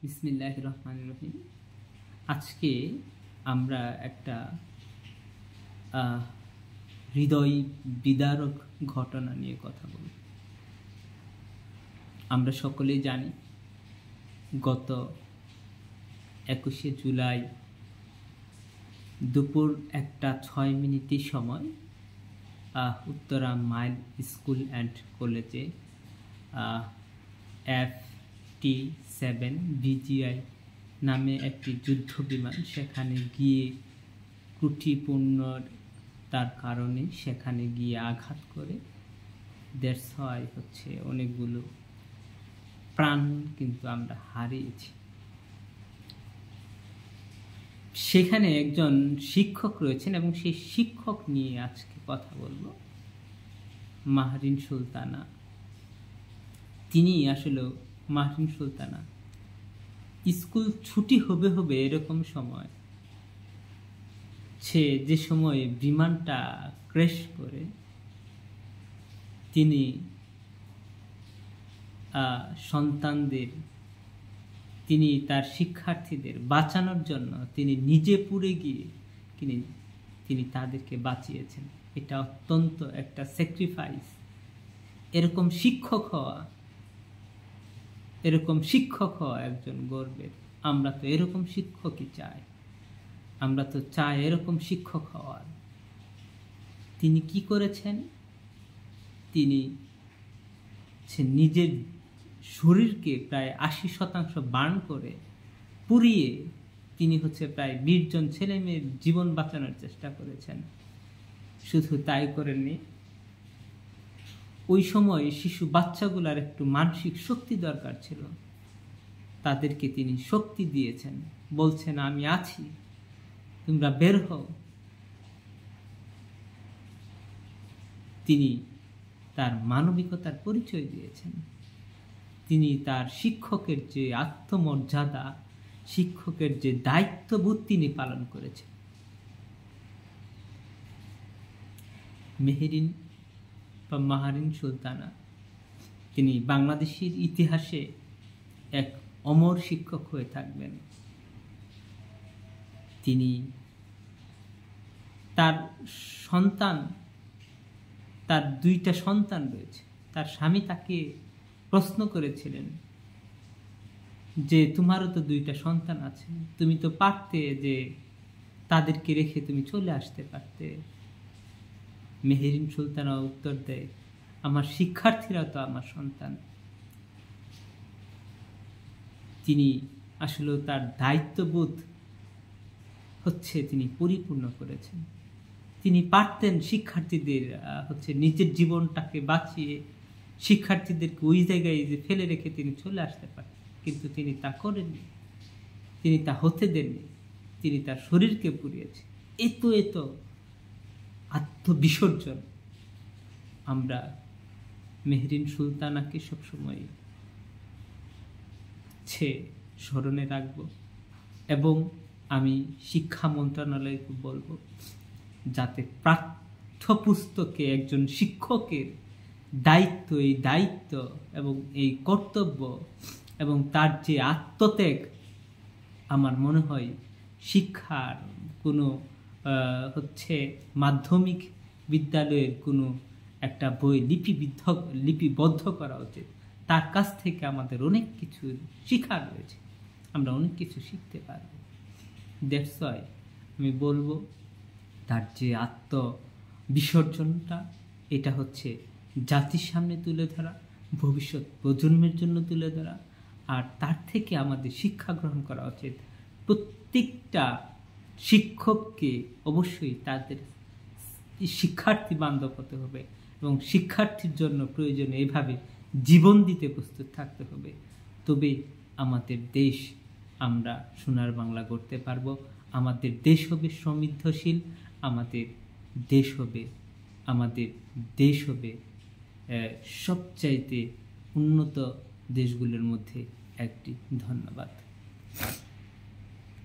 বিসমিল্লাহির রহমানির রহিম। আজকে আমরা একটা হৃদয় বিদারক ঘটনা নিয়ে কথা বলব। আমরা সকলেই জানি গত 21শে জুলাই দুপুর 1:06 সময় উত্তরা মাইল স্কুল অ্যান্ড কলেজে F-7 BGI নামে একটি যুদ্ধ বিমান সেখানে গিয়ে ত্রুটিপূর্ণ তার কারণে সেখানে গিয়ে আঘাত করে দ্যাটস হোয়াই অনেকগুলো প্রাণ কিন্তু আমরা হারিয়েছি। সেখানে একজন শিক্ষক রয়েছেন এবং সেই শিক্ষক নিয়ে আজকে কথা বলবো, মাহরিন সুলতানা। তিনি আসলে মাহরিন সুলতানা স্কুল ছুটি হবে এরকম সময় যে সময়ে বিমানটা ক্র্যাশ করে তিনি সন্তানদের, তিনি তার শিক্ষার্থীদের বাঁচানোর জন্য তিনি নিজে পুড়ে গিয়ে তিনি তাদেরকে বাঁচিয়েছেন। এটা অত্যন্ত একটা স্যাক্রিফাইস। এরকম শিক্ষক হওয়া একজন গর্বের। আমরা তো এরকম শিক্ষকই চাই, আমরা তো চাই এরকম শিক্ষক হওয়ার। তিনি কি করেছেন? তিনি নিজের শরীরকে প্রায় 80% বার্ন করে পুড়িয়ে তিনি প্রায় 20 জন ছেলে মেয়ের জীবন বাঁচানোর চেষ্টা করেছেন। শুধু তাই করেননি, ওই সময় শিশু বাচ্চাগুলার একটু মানসিক শক্তি দরকার ছিল, তাদেরকে তিনি শক্তি দিয়েছেন, বলছেন আমি আছি, তোমরা বের হও। তিনি তার মানবিকতার পরিচয় দিয়েছেন। তিনি তার শিক্ষকের যে আত্মমর্যাদা, শিক্ষকের যে দায়িত্ববোধ তিনি পালন করেছেন। মাহরিন সুলতানা তিনি বাংলাদেশের ইতিহাসে এক অমর শিক্ষক হয়ে থাকবেন। তিনি তার 2টা সন্তান রয়েছে। তার স্বামী তাকে প্রশ্ন করেছিলেন যে তোমারও তো 2টা সন্তান আছে, তুমি তো পারতে যে তাদেরকে রেখে তুমি চলে আসতে পারতে। মাহরিন সুলতানা উত্তর দেয়, আমার শিক্ষার্থীরা তো আমার সন্তান। তিনি আসলে তার দায়িত্ববোধ তিনি পরিপূর্ণ করেছেন। তিনি পারতেন শিক্ষার্থীদের নিজের জীবনটাকে বাঁচিয়ে শিক্ষার্থীদেরকে ওই জায়গায় ফেলে রেখে তিনি চলে আসতে পারতেন, কিন্তু তিনি তা করেননি, তিনি তা হতে দেননি। তিনি তার শরীরকে পুড়িয়েছে। এত আত্মবিসর্জন। আমরা মাহরিন সুলতানাকে সবসময় স্মরণে রাখব এবং আমি শিক্ষা মন্ত্রণালয়কে বলবো যাতে পাঠ্যপুস্তকে একজন শিক্ষকের এই দায়িত্ব এবং এই কর্তব্য এবং তার যে আত্মত্যাগ, আমার মনে হয় শিক্ষার কোনো মাধ্যমিক বিদ্যালয়ের কোনো একটা বই লিপিবদ্ধ করা উচিত। তার কাছ থেকে আমাদের অনেক কিছু শেখার রয়েছে, আমরা অনেক কিছু শিখতে পারব। দ্যাটস ওয়াই আমি বলবো তার যে আত্মবিসর্জনটা, এটা জাতির সামনে তুলে ধরা, ভবিষ্যৎ প্রজন্মের জন্য তুলে ধরা। আর তার থেকে আমাদের শিক্ষা গ্রহণ করা উচিত। প্রত্যেকটা শিক্ষককে অবশ্যই তাদের শিক্ষার্থী বান্ধব হতে হবে এবং শিক্ষার্থীর জন্য প্রয়োজনে এভাবে জীবন দিতে প্রস্তুত থাকতে হবে। তবে আমাদের দেশ, আমরা সোনার বাংলা গড়তে পারবো। আমাদের দেশ হবে সমৃদ্ধশীল, আমাদের দেশ হবে সবচাইতে উন্নত দেশগুলোর মধ্যে একটি। ধন্যবাদ।